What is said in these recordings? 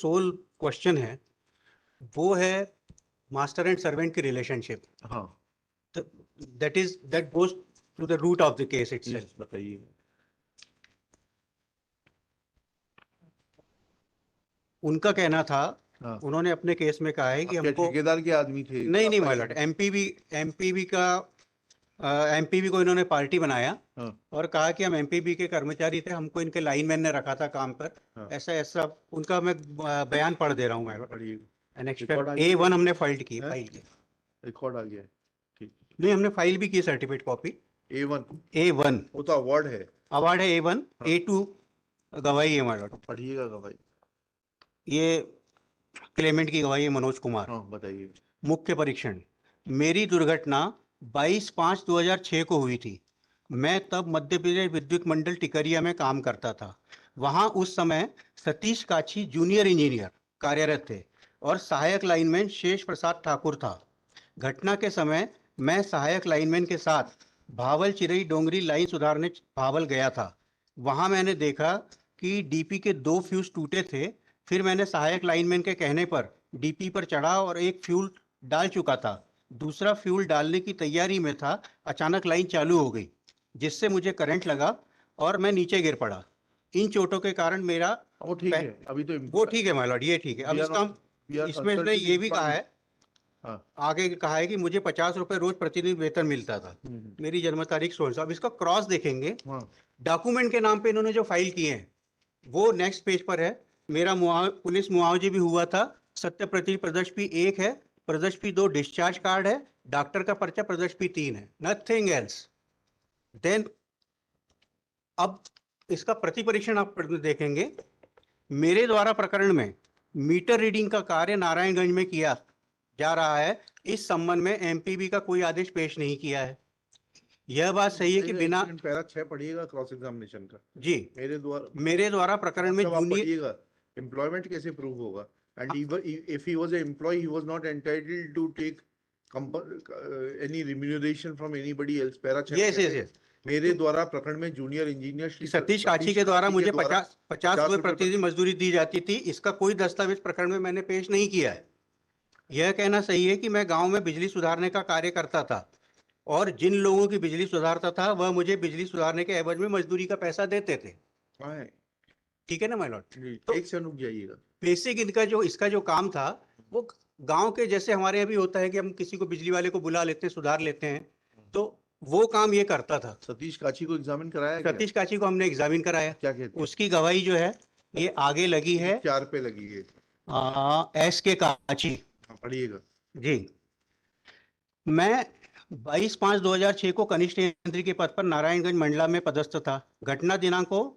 Soul question है वो है मास्टर एंड सर्वेंट की रिलेशनशिप. हाँ that goes to the root of the case itself. yes, बताइए. उनका कहना था, हाँ. उन्होंने अपने केस में कहा है कि आपके हमको ठेकेदार के आदमी थे? नहीं माय लॉर्ड, एमपीबी को इन्होंने पार्टी बनाया. हाँ. और कहा कि हम एमपीबी के कर्मचारी थे, हमको इनके लाइनमैन ने रखा था काम पर. हाँ. ऐसा उनका मैं बयान पढ़ दे रहा हूँ. मैं पढ़िए. A1 हमने फाइल की. रिकॉर्ड आ गया है. ठीक. नहीं, हमने फाइल भी की सर्टिफिकेट कॉपी. A1 वो तो अवार्ड है. अवार्ड है A1. हाँ. A2 गवाही है माय लॉर्ड. पढ़िएगा गवाही. ये क्लेमेंट की गवाही है, मनोज कुमार. हाँ बताइए. मुख्य परीक्षण. मेरी दुर्घटना 22/5/2006 को हुई थी. मैं तब मध्य प्रदेश विद्युत मंडल टिकरिया में काम करता था. वहां उस समय सतीश काछी जूनियर इंजीनियर कार्यरत थे और सहायक लाइनमैन शेष प्रसाद ठाकुर था. घटना के समय मैं सहायक लाइनमैन के साथ भावल चिरई डोंगरी लाइन सुधारने भावल गया था. वहां मैंने देखा कि डीपी के 2 फ्यूज टूटे थे. फिर मैंने सहायक लाइनमैन के कहने पर डीपी पर चढ़ा और एक फ्यूल डाल चुका था. दूसरा फ्यूल डालने की तैयारी में था. अचानक लाइन चालू हो गई जिससे मुझे करंट लगा और मैं नीचे गिर पड़ा. इन चोटों के कारण मेरा वो ठीक है. अभी तो वो ठीक है माय लॉर्ड, ये ठीक है. अब इसमें इसने ये भी कहा है, आगे कहा है कि मुझे 50 रुपए रोज प्रतिदिन वेतन मिलता था. मेरी जन्म तारीख 16. अब इसका क्रॉस देखेंगे. डॉक्यूमेंट के नाम पे इन्होंने जो फाइल किए हैं वो नेक्स्ट पेज पर है. मेरा पुलिस मुआवजे भी हुआ था. सत्य प्रति प्रदर्शपी 1 है, प्रदर्शपी 2 डिस्चार्ज कार्ड है, डॉक्टर का पर्चा प्रदर्शपी 3 है. Nothing else. देन अब इसका प्रति परीक्षण आप देखेंगे. मेरे द्वारा प्रकरण में मीटर रीडिंग का कार्य नारायणगंज में किया जा रहा है. इस संबंध में एमपीबी का कोई आदेश पेश नहीं किया है. यह बात सही है कि बिना पैरा 6 पढ़िएगा क्रॉस एग्जामिनेशन का. जी, मेरे द्वारा प्रकरण में जूनियर एम्प्लॉयमेंट कैसे प्रूव होगा. And if he was an employee, he was not entitled to take any remuneration from anybody else. yes. मेरे द्वारा प्रकरण में जूनियर इंजीनियर सतीश काछी के द्वारा मुझे 50 रुपए प्रतिदिन मजदूरी दी जाती थी. इसका कोई दस्तावेज प्रकरण में मैंने पेश नहीं किया है. यह कहना सही है कि मैं गांव में बिजली सुधारने का कार्य करता था और जिन लोगों की बिजली सुधारता था वह मुझे बिजली सुधारने के एवज में मजदूरी का पैसा देते थे. ठीक है ना माय लॉर्ड. तो एक से रुक जाइएगा. बेसिक इसका जो काम था वो गांव के जैसे हमारे अभी होता है कि हम किसी को बिजली वाले को बुला लेते हैं, सुधार लेते हैं, तो वो काम ये करता था. सतीश काछी को एग्जामिन कराया. सतीश काछी को हमने एग्जामिन कराया. क्या कहते हैं? उसकी गवाही जो है ये आगे लगी है. 4 पे लगी है. एस के काछी. पढ़िएगा जी. मैं 22/5/2006 को कनिष्ठ यंत्री के पद पर नारायणगंज मंडला में पदस्थ था. घटना दिनांक को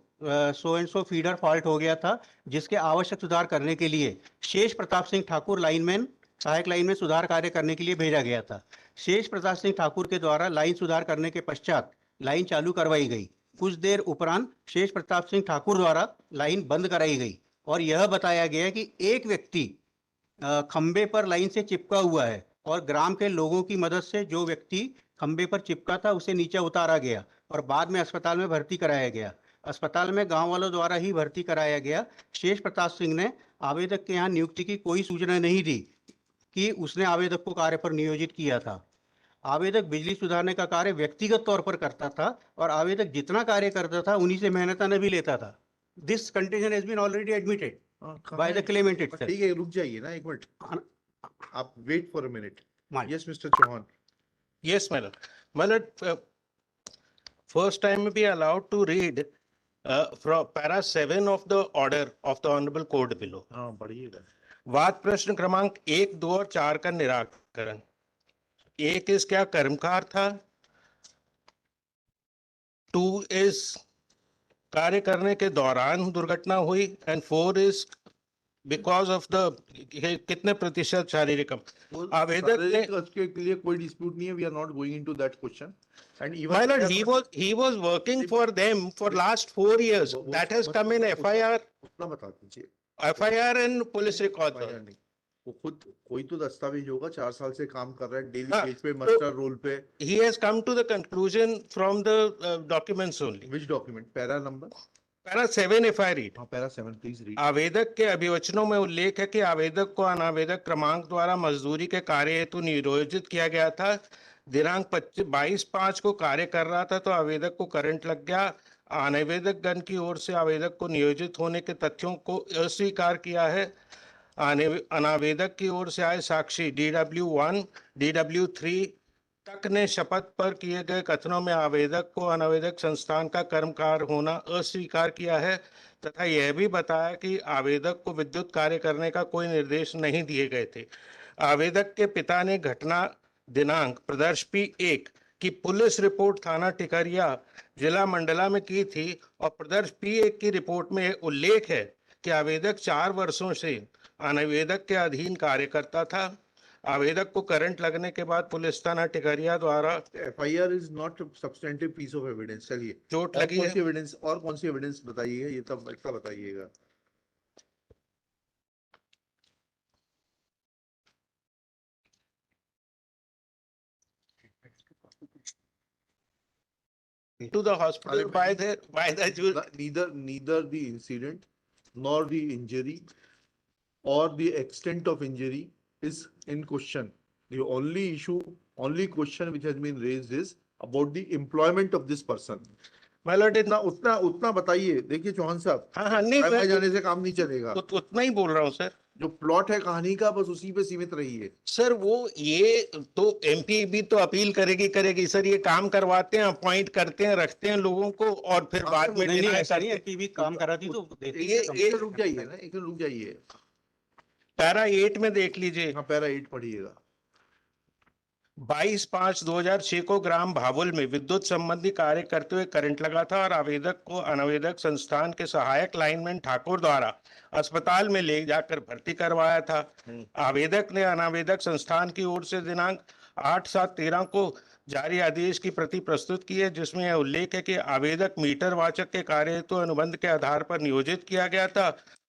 so and so feeder fault हो गया था जिसके आवश्यक सुधार करने के लिए शेष प्रताप सिंह ठाकुर लाइनमैन सहायक लाइन में सुधार कार्य करने के लिए भेजा गया था. शेष प्रताप सिंह ठाकुर के द्वारा लाइन सुधार करने के पश्चात लाइन चालू करवाई गई. कुछ देर उपरांत शेष प्रताप सिंह ठाकुर द्वारा लाइन बंद कराई गई और यह बताया गया कि एक व्यक्ति खंबे पर लाइन से चिपका हुआ है और ग्राम के लोगों की मदद से जो व्यक्ति खंबे पर चिपका था उसे नीचे उतारा गया और बाद में अस्पताल में भर्ती कराया गया. अस्पताल में गांव वालों द्वारा ही भर्ती कराया गया. शेष प्रताप सिंह ने आवेदक के यहाँ नियुक्ति की कोई सूचना नहीं दी कि उसने आवेदक को कार्य पर नियोजित किया था. आवेदक बिजली सुधारने का कार्य व्यक्तिगत तौर पर करता था और आवेदक जितना कार्य करता था उन्हीं से मेहनताना भी लेता था. This contention has been already admitted by the claimant itself. ठीक है, रुक जाइए ना एक मिनट. आप wait for a minute. Yes mister Chauhan. Yes, my lord. My lord, first time be allowed to read from para 7 of the order of the honorable court below. हाँ पढ़िएगा. वाद प्रश्न क्रमांक 1, 2 और 4 का निराकरण. 1 इस क्या कर्मकार था. 2 इस कार्य करने के दौरान दुर्घटना हुई and 4 is because of the कितने प्रतिशत शारीरिक. आवेदक ने उसके लिए कोई डिस्प्यूट नहीं है. We are not going into that question. And even my lord, he was working for them for last 4 years. That has come in FIR. उतना बता दीजिए. FIR and police record. वो खुद कोई तो दस्तावेज होगा. 4 साल से काम कर रहा है डेली बेस पे, मास्टर रोल पे. He has come to the conclusion from the documents only. Which document? Para number? Para 7 if I read. Para 7, please read. आवेदक के अभिवचनों में उल्लेख है कि आवेदक को अनावेदक क्रमांक द्वारा मजदूरी के कार्य हेतु नियोजित किया गया था। दिनांक 22/5 को कार्य कर रहा था तो आवेदक को करंट लग गया। अनावेदक गण की ओर से आवेदक को नियोजित होने के तथ्यों को अस्वीकार किया है। अनावेदक की ओर से आए साक्षी DW1, DW3 तक ने शपथ पर किए गए कथनों में आवेदक को अनावेदक संस्थान का कर्मकार होना अस्वीकार किया है तथा यह भी बताया कि आवेदक को विद्युत कार्य करने का कोई निर्देश नहीं दिए गए थे। आवेदक के पिता ने घटना दिनांक प्रदर्श P1 की पुलिस रिपोर्ट थाना टिकरिया जिला मंडला में की थी और प्रदर्श P1 की रिपोर्ट में उल्लेख है कि आवेदक 4 वर्षों से अनावेदक के अधीन कार्य करता था। आवेदक को करंट लगने के बाद पुलिस थाना टिकरिया द्वारा FIR is not a substantive piece of evidence. चलिए चोट और लगी कौन है। सी एविडेंस और कौन सी एविडेंस बताइएगा, ये तब इतना बताइएगा। To the hospital by the Neither the incident nor the injury or the extent of injury is in question. The only question which has been raised is about the employment of this person. my lord उतना उतना उतना बताइए। देखिए चौहान साहब, हाँ नहीं आए मैं जाने से काम नहीं चलेगा। उतना ही बोल रहा हूँ सर। जो प्लॉट है कहानी का, बस उसी पे सीमित रहिए। सर वो ये तो एमपीबी तो अपील करेगी सर। ये काम करवाते हैं, अपॉइंट करते हैं, रखते हैं लोगों को और फिर बाद में नहीं deny ऐसा नहीं है करते हैं। कि भी काम करा दी तो देती ये है। एक रुक जाइए ना, एक रुक जाइए। पैरा 8 में देख लीजिए। हाँ, पैरा 8 पढ़िएगा। 22/5/2006 को ग्राम भावुल में विद्युत संबंधी कार्य करते हुए करंट लगा था और आवेदक को अनावेदक संस्थान के सहायक लाइनमैन ठाकुर द्वारा अस्पताल में ले जाकर भर्ती करवाया था। आवेदक ने अनावेदक संस्थान की ओर से दिनांक 8/7/13 को जारी आदेश की प्रति प्रस्तुत की है जिसमें यह उल्लेख है कि आवेदक मीटर वाचक के कार्य हेतु अनुबंध के आधार पर नियोजित किया गया था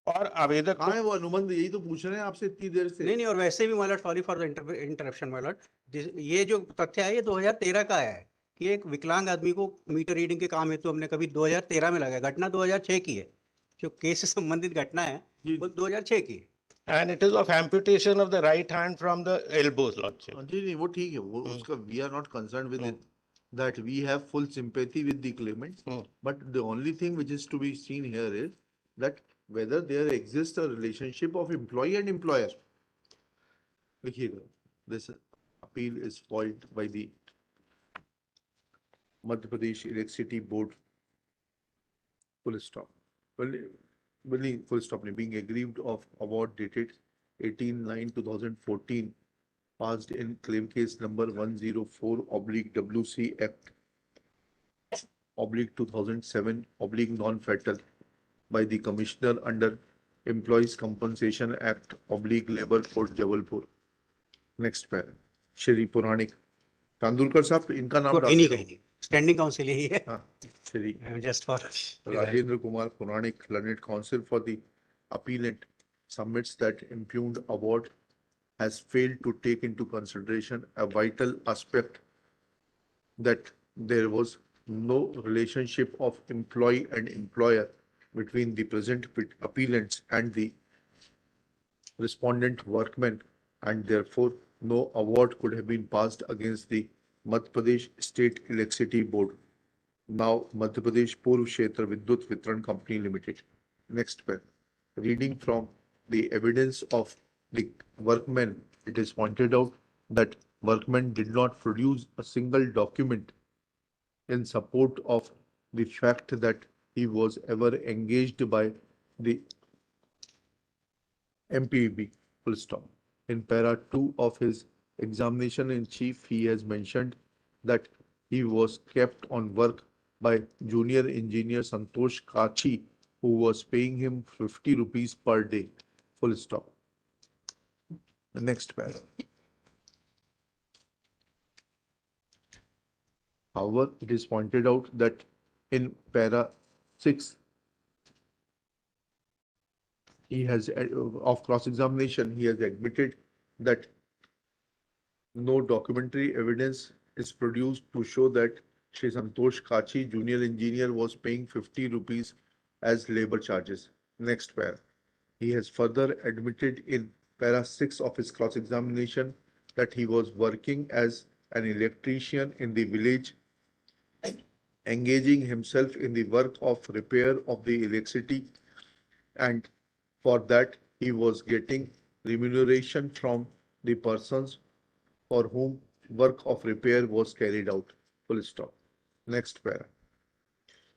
और आवेदक कहाँ है वो अनुबंध? यही तो पूछ रहे हैं आपसे इतनी देर से। नहीं और वैसे भी मालट, सॉरी फॉर द इंटरप्शन मालट, ये जो तथ्य है ये 2013 का है कि एक विकलांग आदमी को मीटर रीडिंग के काम हेतु हमने कभी 2013 में लगाया। घटना 2006 की है, जो केस से संबंधित घटना है वो 2006 की है। and it is of amputation of the right hand from the elbows, lordship. जी नहीं, वो ठीक है, वो उसका we are not concerned with it, that we have full sympathy with the claimants, but the only thing which is to be seen here is that whether there exists a relationship of employee and employer. देखिएगा, this appeal is filed by the Madhya Pradesh Electricity Board, full stop. Well, full stop, being aggrieved of award dated 18/9/2014, passed in claim case number 104/WC Act /2007 non-fatal by the Commissioner under Employees Compensation Act Labor Code Jabalpur. Next paragraph. Shri पुराणिक तांदुलकर साहब, इनका नाम कहीं standing council यही है। हाँ, Shri just for Rajendra Kumar Puranik, learned counsel for the appellant, submits that impugned award has failed to take into consideration a vital aspect, that there was no relationship of employee and employer between the present appellants and the respondent workmen, and therefore no award could have been passed against the Madhya Pradesh State Electricity Board, now Madhya Pradesh Purv Kshetra Vidyut Vitran Company Limited. Next paragraph. Reading from the evidence of the workmen, it is pointed out that workmen did not produce a single document in support of the fact that he was ever engaged by the MPEB. Full stop. In para 2 of his examination in chief, he has mentioned that he was kept on work by junior engineer Santosh Kachi, who was paying him 50 rupees per day. Full stop. The next paragraph. However, it is pointed out that in para 6, he has, of cross-examination, he has admitted that no documentary evidence is produced to show that Shri Santosh Kachi, junior engineer, was paying 50 rupees as labor charges. Next para. He has further admitted in para 6 of his cross-examination that he was working as an electrician in the village, engaging himself in the work of repair of the electricity, and for that he was getting remuneration from the persons for whom work of repair was carried out. Full stop. Next para.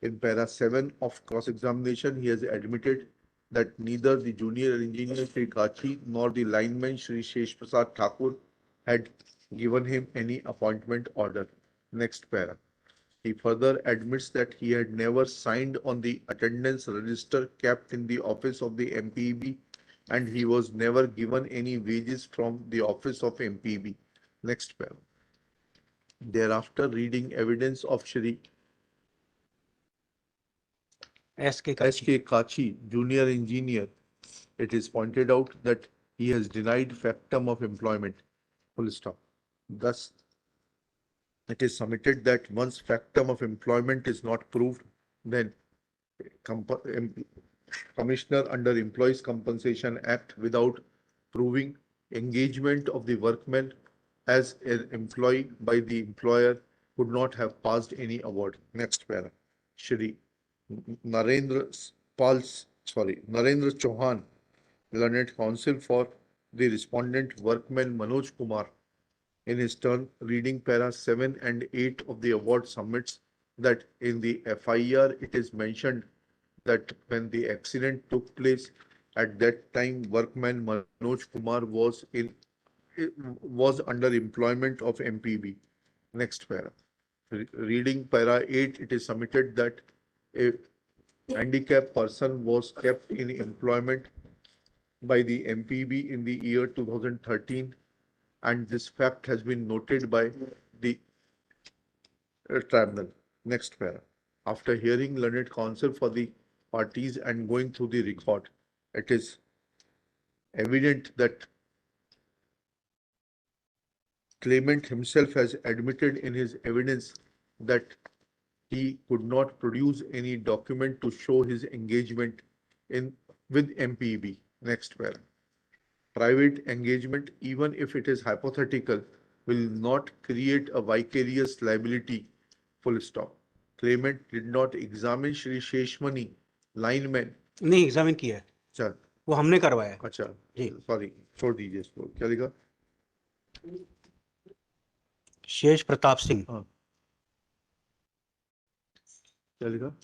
In para 7 of cross-examination, he has admitted that neither the junior engineer Sri Kachi nor the lineman Sri Shesh Prasad Thakur had given him any appointment order. Next para. He further admits that he had never signed on the attendance register kept in the office of the MPEB, and he was never given any wages from the office of MPEB. Next para. Thereafter, reading evidence of Shri SK S.K. Kachi, junior engineer, it is pointed out that he has denied factum of employment. Full stop. Thus, it is submitted that once factum of employment is not proved, then Commissioner under Employees Compensation Act, without proving engagement of the workman as an employee by the employer, could not have passed any award. Next para. Shri Narendra Chauhan, learned counsel for the respondent workman Manoj Kumar, in his turn, reading para 7 and 8 of the award, submits that in the FIR it is mentioned that when the accident took place, at that time workman Manoj Kumar was under employment of MPB. Next para. Reading para 8, it is submitted that a handicapped person was kept in employment by the MPB in the year 2013, and this fact has been noted by the tribunal. Next para. After hearing learned counsel for the parties and going through the record, it is evident that claimant himself has admitted in his evidence that he could not produce any document to show his engagement with MPEB. Next para. Private engagement, even if it is hypothetical, will not create a vicarious liability. Full stop. Claimant did not examine Shri Sheshmani, lineman. नहीं examine किया है, अच्छा वो हमने करवाया है। अच्छा जी। Sorry, छोड़ दीजिए इसको। क्या लिखा? शेष प्रताप सिंह। हाँ, क्या लिखा?